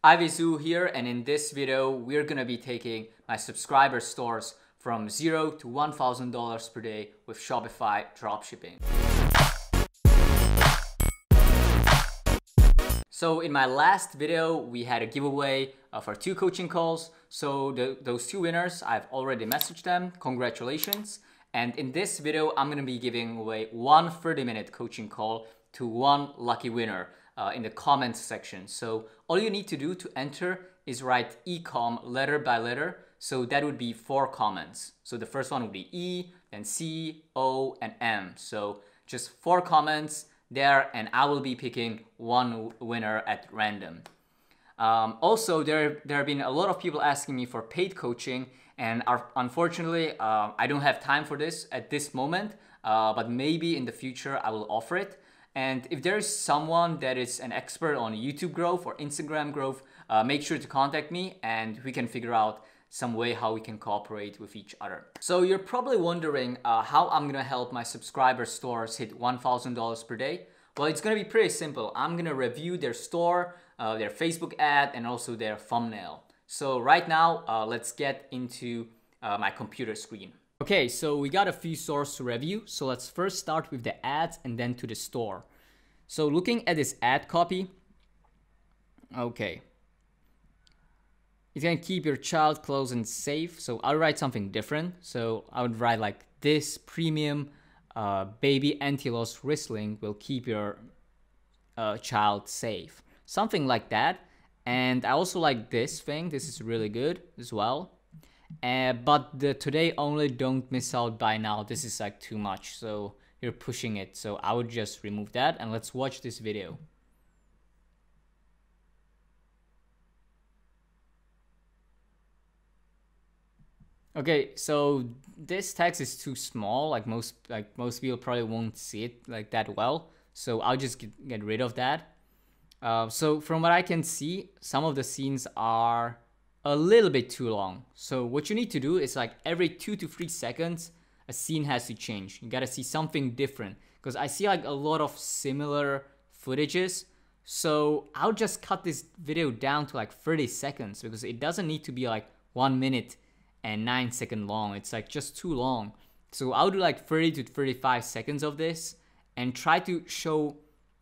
Ivizu here, and in this video we're gonna be taking my subscriber stores from $0 to $1,000 per day with Shopify Dropshipping. So in my last video we had a giveaway for 2 coaching calls. So those 2 winners, I've already messaged them. Congratulations. And in this video I'm gonna be giving away 1 30-minute coaching call to 1 lucky winner in the comments section. So all you need to do to enter is write ECOM letter by letter. So that would be 4 comments. So the first one would be E, then C, O, and M. So just 4 comments there, and I will be picking 1 winner at random. Also, there have been a lot of people asking me for paid coaching, and unfortunately, I don't have time for this at this moment, but maybe in the future I will offer it. And if there is someone that is an expert on YouTube growth or Instagram growth, make sure to contact me and we can figure out some way how we can cooperate with each other. So you're probably wondering how I'm gonna help my subscriber stores hit $1,000 per day. Well, it's gonna be pretty simple. I'm gonna review their store, their Facebook ad, and also their thumbnail. So right now, let's get into my computer screen. Okay, so we got a few stores to review. So let's first start with the ads and then to the store. So looking at this ad copy, okay. It's gonna keep your child close and safe. So I'll write something different. So I would write like this premium baby anti-loss wristling will keep your child safe. Something like that. And I also like this thing. This is really good as well. But the today only, don't miss out by now. This is like too much. So you're pushing it. So I would just remove that and let's watch this video. Okay, so this text is too small. Like most people probably won't see it like that well. So I'll just get rid of that. So from what I can see, some of the scenes are a little bit too long. So what you need to do is like every 2 to 3 seconds, a scene has to change. You gotta see something different because I see like a lot of similar footages. So I'll just cut this video down to like 30 seconds because it doesn't need to be like 1 minute and 9 seconds long. It's like just too long. So I'll do like 30 to 35 seconds of this and try to show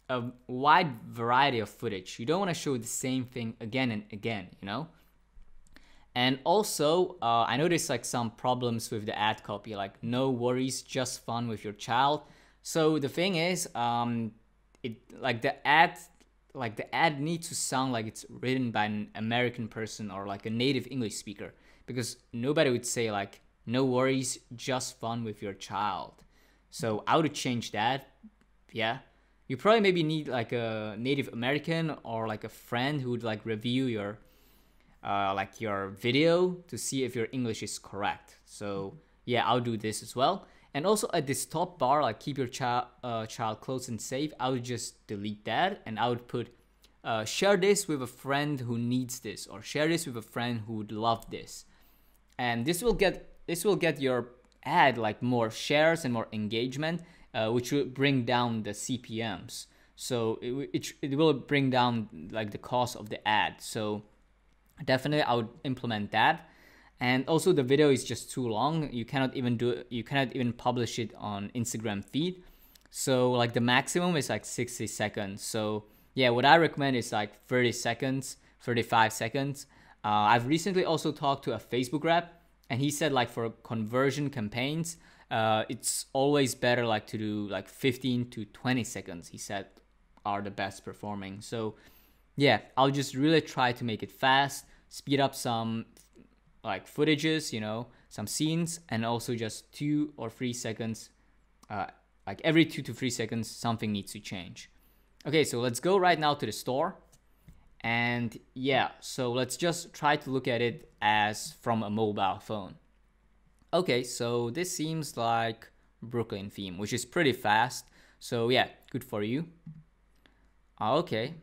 a wide variety of footage. You don't want to show the same thing again and again, you know? And also, I noticed like some problems with the ad copy, like no worries, just fun with your child. So the thing is, the ad needs to sound like it's written by an American person or like a native English speaker, because nobody would say like no worries, just fun with your child. So I would change that. Yeah, you probably maybe need like a native American or like a friend who would like review your video to see if your English is correct. So yeah, I'll do this as well. And also at this top bar, like keep your child close and safe, I would just delete that and I would put share this with a friend who needs this, or share this with a friend who would love this. And this will get your ad like more shares and more engagement, which will bring down the CPMs. So it will bring down like the cost of the ad. So definitely I would implement that. And also the video is just too long. You cannot even publish it on Instagram feed. So like the maximum is like 60 seconds. So yeah, what I recommend is like 30 seconds, 35 seconds. I've recently also talked to a Facebook rep and he said like for conversion campaigns, it's always better like to do like 15 to 20 seconds, he said, are the best performing. So yeah, I'll just really try to make it fast, speed up some like footages, you know, some scenes, and also just 2 or 3 seconds, like every 2 to 3 seconds, something needs to change. Okay, so let's go right now to the store. And yeah, so let's just try to look at it as from a mobile phone. Okay, so this seems like Brooklyn theme, which is pretty fast. So yeah, good for you. Okay.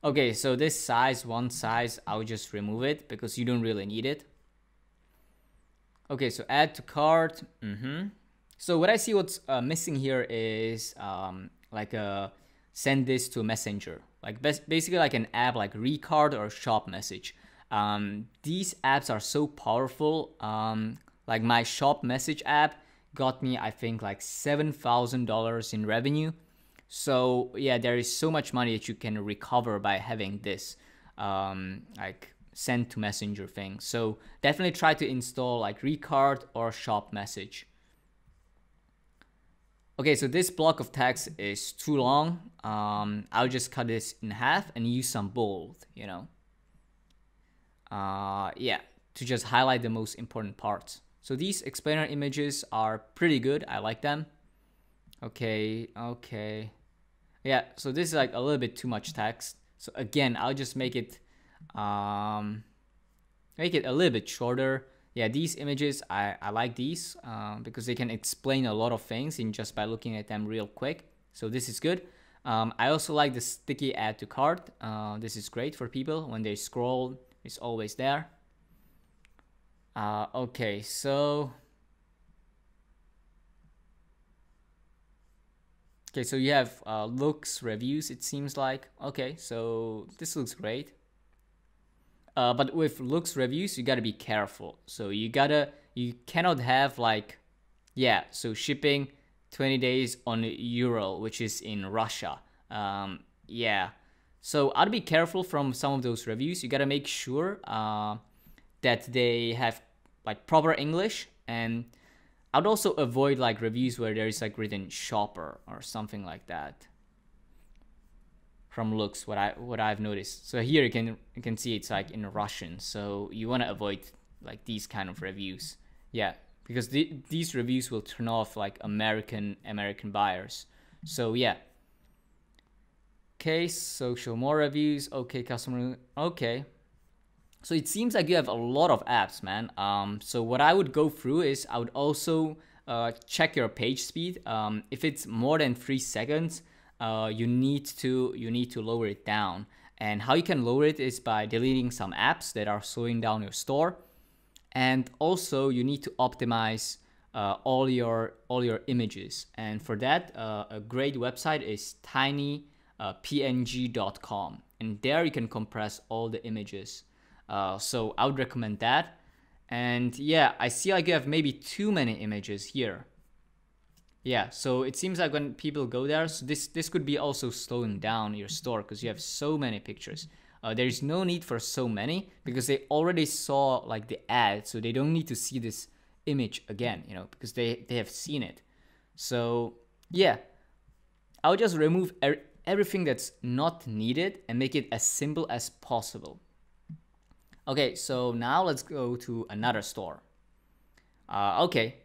Okay, so this size, one size, I'll just remove it because you don't really need it. Okay, so add to cart. So what I see what's missing here is like a send this to Messenger, like basically like an app like Recard or Shop Message. These apps are so powerful. Like my Shop Message app got me, I think, like $7,000 in revenue. So yeah, there is so much money that you can recover by having this like send to Messenger thing. So definitely try to install like Recard or Shop Message. Okay, so this block of text is too long. I'll just cut this in half and use some bold, you know. Yeah, to just highlight the most important parts. So these explainer images are pretty good. I like them. Okay. Yeah, so this is like a little bit too much text. So again, I'll just make it a little bit shorter. Yeah, these images, I like these because they can explain a lot of things in just by looking at them real quick. So this is good. I also like the sticky add to cart. This is great for people when they scroll. It's always there. Okay, so you have looks, reviews, it seems like. Okay, so this looks great. But with looks, reviews, you gotta be careful. So you cannot have like, yeah, so shipping 20 days on Ural, which is in Russia. Yeah, so I'd be careful from some of those reviews. You gotta make sure that they have like proper English, and I'd also avoid like reviews where there is like written shopper or something like that. From looks, what I've noticed. So here you can see it's like in Russian. So you want to avoid like these kind of reviews. Yeah, because these reviews will turn off like American buyers. So yeah. Okay, so show more reviews. Okay, customer. Okay. So it seems like you have a lot of apps, man. So what I would go through is I would also check your page speed. If it's more than 3 seconds, you need to lower it down. And how you can lower it is by deleting some apps that are slowing down your store. And also you need to optimize all your images. And for that, a great website is tinypng.com. And there you can compress all the images. So I would recommend that. And yeah, I see like you have maybe too many images here. Yeah, so it seems like when people go there, so this could be also slowing down your store because you have so many pictures. There's no need for so many because they already saw like the ad, so they don't need to see this image again, you know, because they have seen it. So yeah, I'll just remove everything that's not needed and make it as simple as possible. Okay, so now let's go to another store. Okay.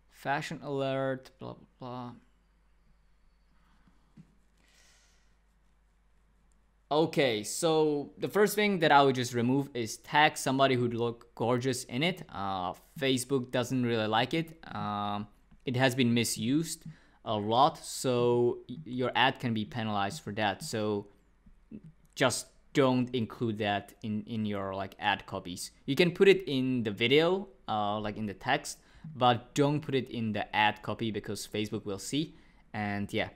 Fashion alert, blah, blah, blah. Okay, so the first thing that I would just remove is tag somebody who'd look gorgeous in it. Facebook doesn't really like it. It has been misused a lot, so your ad can be penalized for that. So just don't include that in your like ad copies. You can put it in the video, like in the text, but don't put it in the ad copy because Facebook will see. And yeah,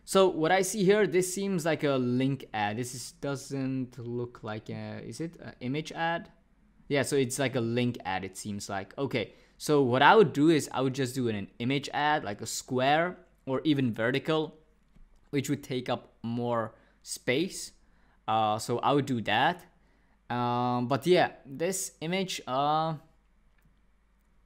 so what I see here, this seems like a link ad. Doesn't look like is it an image ad? Yeah, so it's like a link ad, it seems like. Okay, so what I would do is I would just do an image ad, like a square or even vertical, which would take up more space. So I would do that. But yeah, this image,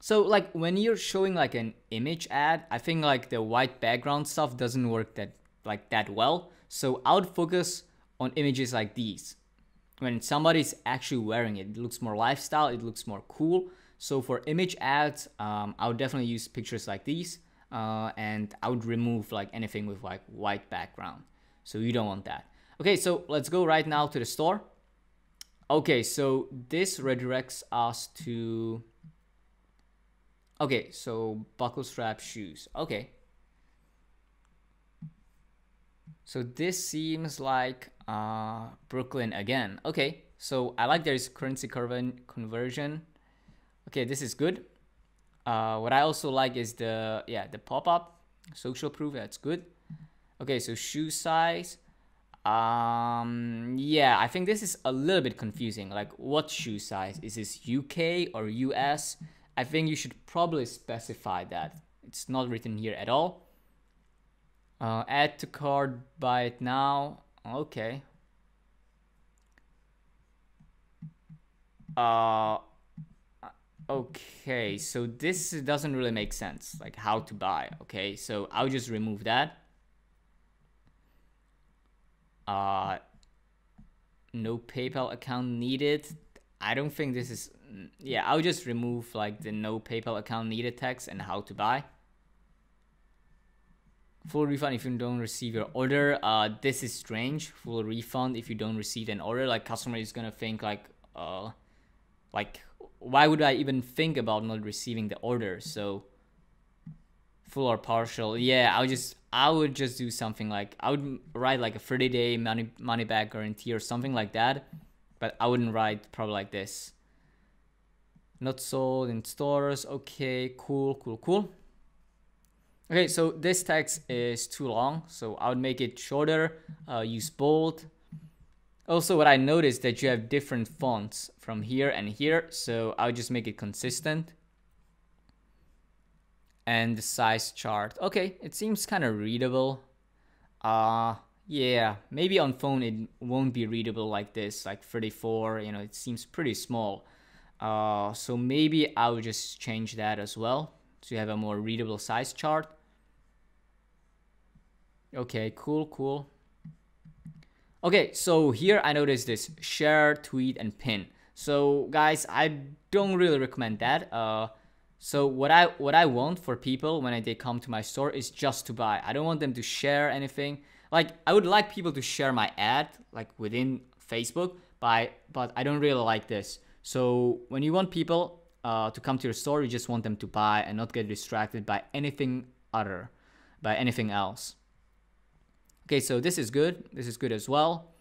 so like when you're showing like an image ad, I think like the white background stuff doesn't work that well. So I would focus on images like these. When somebody's actually wearing it, it looks more lifestyle, it looks more cool. So for image ads, I would definitely use pictures like these. And I would remove like anything with like white background. So you don't want that. Okay, so let's go right now to the store. Okay, so this redirects us to... Okay, so buckle strap shoes. Okay. So this seems like Brooklyn again. Okay, so I like there's currency conversion. Okay, this is good. What I also like is the pop-up social proof. That's good. Okay, so shoe size. Yeah, I think this is a little bit confusing. Like, what shoe size? Is this UK or US? I think you should probably specify that. It's not written here at all. Add to cart, buy it now. Okay. Okay, so this doesn't really make sense, like how to buy. Okay, so I'll just remove that. No PayPal account needed. I don't think this is, yeah, I'll just remove like the no PayPal account needed text and how to buy. Full refund if you don't receive your order. This is strange. Full refund if you don't receive an order. Like, customer is gonna think like why would I even think about not receiving the order? So full or partial. Yeah, I would just do something like, I would write like a 30-day money back guarantee or something like that, but I wouldn't write probably like this. Not sold in stores. Okay, cool. Okay, so this text is too long, so I would make it shorter. Use bold. Also, what I noticed that you have different fonts from here and here, so I would just make it consistent. And the size chart. Okay, it seems kind of readable. Yeah, maybe on phone it won't be readable like this, like 34, you know, it seems pretty small. So maybe I would just change that as well, so you have a more readable size chart. Okay, cool. Okay, so here I noticed this share, tweet, and pin. So guys, I don't really recommend that. So what I want for people when they come to my store is just to buy. I don't want them to share anything. Like, I would like people to share my ad like within Facebook, but I don't really like this. So when you want people to come to your store, you just want them to buy and not get distracted by anything else. Okay, so this is good. This is good as well.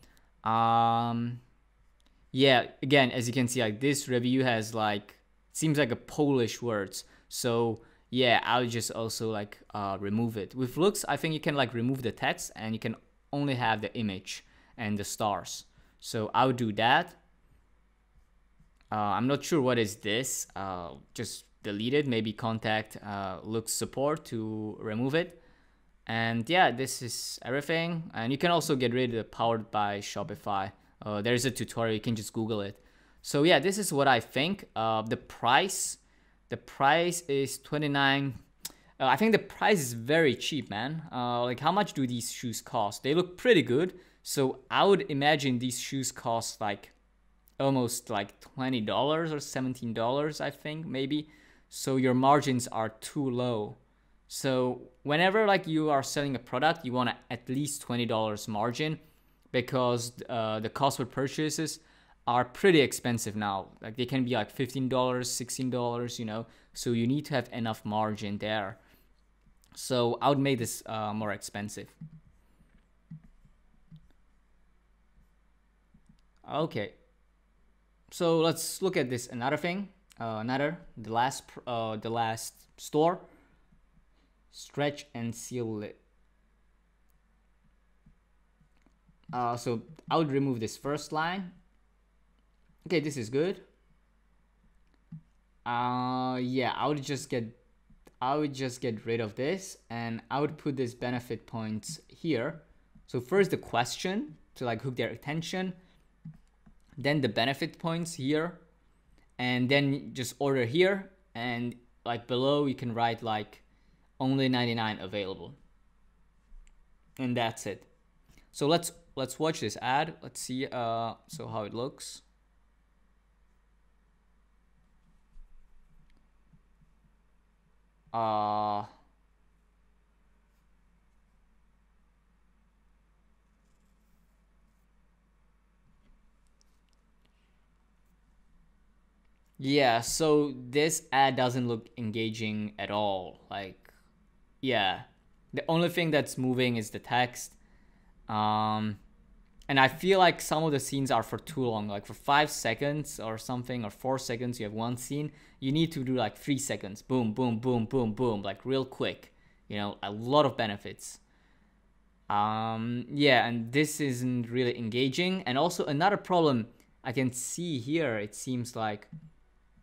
Yeah, again, as you can see, like this review has like, seems like a Polish words. So yeah, I'll just also like remove it. With looks, I think you can like remove the text and you can only have the image and the stars. So I would do that. I'm not sure what is this. Just delete it. Maybe contact looks support to remove it. And yeah, this is everything. And you can also get rid of the powered by Shopify. There's a tutorial, you can just Google it. So yeah, this is what I think. The price is 29. I think the price is very cheap, man. Like, how much do these shoes cost? They look pretty good. So I would imagine these shoes cost like almost like $20 or $17, I think, maybe. So your margins are too low. So whenever like you are selling a product, you want at least $20 margin, because the cost per purchases are pretty expensive now. Like, they can be like $15, $16, you know. So you need to have enough margin there. So I would make this more expensive. Okay. So let's look at this another thing. The last store. Stretch and seal it. So I would remove this first line. Okay, this is good. Yeah, I would just get rid of this, and I would put this benefit points here. So first the question to like hook their attention, then the benefit points here, and then just order here, and like below you can write like only 99 available, and that's it. So let's watch this ad. Let's see so how it looks. Yeah, so this ad doesn't look engaging at all. Like, yeah, the only thing that's moving is the text. And I feel like some of the scenes are for too long. Like, for 5 seconds or something, or 4 seconds, you have one scene. You need to do like 3 seconds. Boom, boom, boom, boom, boom. Like, real quick. You know, a lot of benefits. Yeah, and this isn't really engaging. And also another problem I can see here, it seems like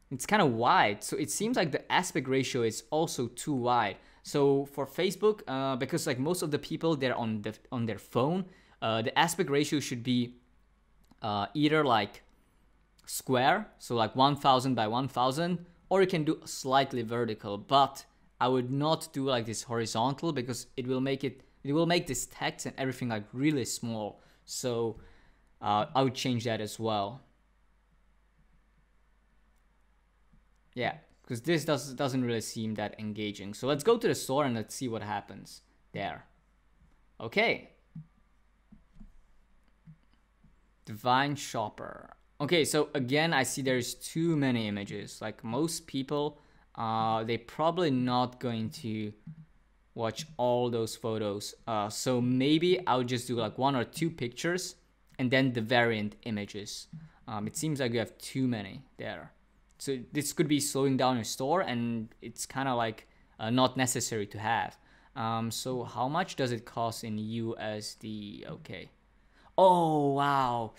it's kind of wide. So it seems like the aspect ratio is also too wide. So for Facebook, because like most of the people they're on their phone, the aspect ratio should be either like square, so like 1000 by 1000, or you can do slightly vertical. But I would not do like this horizontal because it will make this text and everything like really small. So I would change that as well. Yeah, because this doesn't really seem that engaging. So let's go to the store and let's see what happens there. Okay. Divine Shopper. Okay, so again, I see there's too many images. Like most people, they probably not going to watch all those photos. So maybe I would just do like 1 or 2 pictures and then the variant images. It seems like you have too many there. So this could be slowing down your store, and it's kind of like not necessary to have. So how much does it cost in USD? Okay. Oh, wow.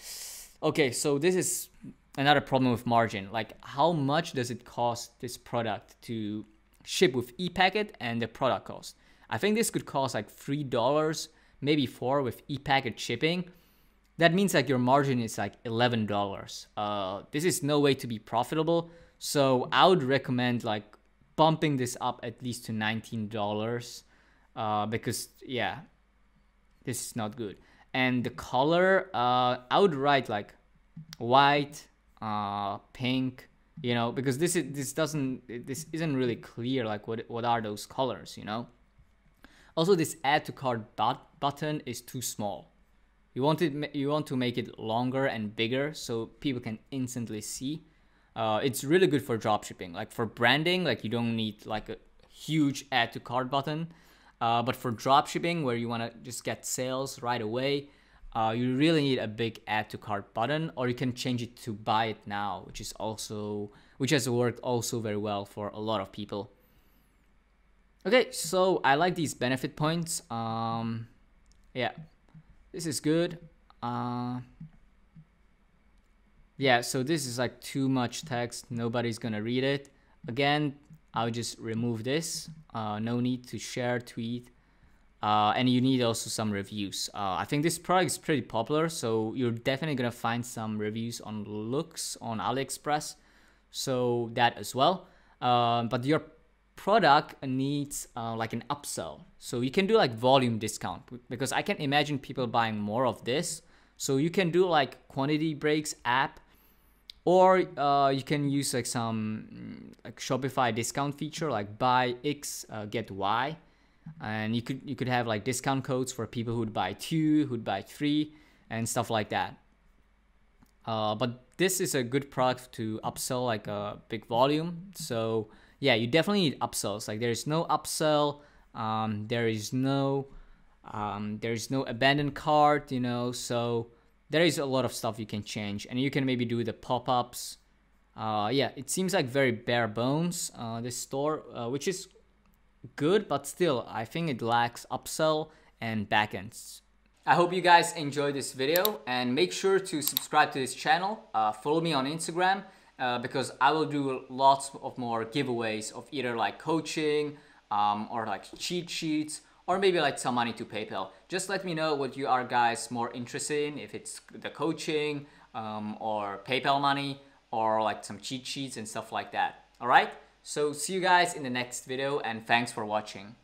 Okay, so this is another problem with margin. Like, how much does it cost this product to ship with e-packet and the product cost? I think this could cost like $3, maybe $4 with e-packet shipping. That means like your margin is like $11. This is no way to be profitable. So I would recommend like bumping this up at least to $19 because yeah, this is not good. And the color, I would write like white, pink, you know, because this isn't really clear. Like what are those colors, you know? Also, this add to cart button is too small. You want to make it longer and bigger so people can instantly see. It's really good for dropshipping. Like for branding, like you don't need like a huge add to cart button. But for dropshipping, where you want to just get sales right away, you really need a big add to cart button, or you can change it to buy it now, which has worked also very well for a lot of people. Okay, so I like these benefit points. Yeah, this is good. Yeah, so this is like too much text. Nobody's gonna read it. Again, I'll just remove this. No need to share, tweet. And you need also some reviews. I think this product is pretty popular, so you're definitely gonna find some reviews on looks on AliExpress. So that as well. But your product needs like an upsell. So you can do like volume discount, because I can imagine people buying more of this. So you can do like quantity breaks app, or you can use like some like Shopify discount feature, like buy X, get Y. And you could have like discount codes for people who'd buy 2, who'd buy 3, and stuff like that. But this is a good product to upsell like a big volume. So yeah, you definitely need upsells. Like there's no upsell, there's no abandoned cart, you know. So there is a lot of stuff you can change, and you can maybe do the pop-ups. Yeah, it seems like very bare bones, this store, which is good, but still I think it lacks upsell and backends. I hope you guys enjoyed this video, and make sure to subscribe to this channel. Follow me on Instagram, because I will do lots of more giveaways of either like coaching or like cheat sheets, or maybe like some money to PayPal. Just let me know what you are guys more interested in, if it's the coaching or PayPal money, or like some cheat sheets and stuff like that. All right? So see you guys in the next video, and thanks for watching.